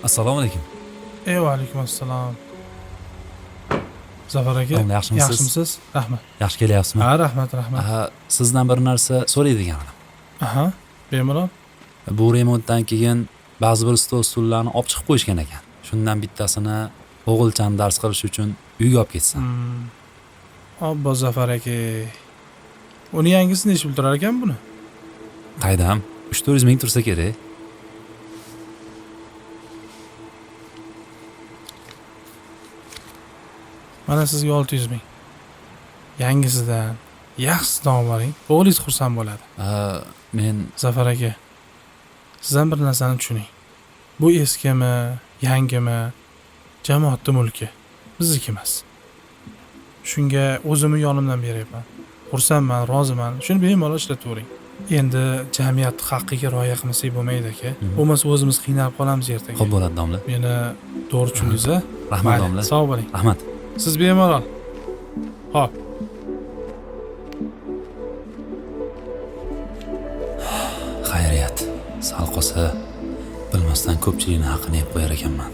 Assalomu alaykum. Va alaykum assalom. Zafar aka, Domla, yaxshimisiz? yaxshimisiz? Rahmat. Yaxshi kelyapsizmi? Ha, rahmat. Sizdan bir narsa so'raydigan edim. Aha, bemalol. Bu remontdan keyin ba'zi bir stol-stullarni olib chiqib qo'yishgan ekan. Shundan bittasini o'g'ilcham dars qilish uchun uyga olib ketsam. Obbo Zafar aka. Uni yangisini ish bildirar ekan buni. Qaydam? 3-400 ming tursa kerak. Mana sizga 600 ming. Yangisidan yaxshisidan olib boring. O'g'lingiz xursand bo'ladi. Men Zafar aka, sizdan bir narsani tushuning. Bu eskimi, yangimi, jamoatning mulki. Bizniki emas. Shunga o'zimni yonimdan beryapman. Xursandman, roziman. Shuni bemalol ishlatavering. Endi jamiyat haqqiga rioya qilmasak bo'lmaydi aka. Bo'lmasa o'zimiz qiynalib qolamiz ertaga. xo'p bo'ladi domla. Meni to'g'ri tushundingiz a? Rahmat domla. Sog' bo'ling. Rahmat. Siz bemalol. Xo'p. Xayriyat. Sal qolsa bilmasdan ko'pchilikning haqini yeb qo'yar ekanman.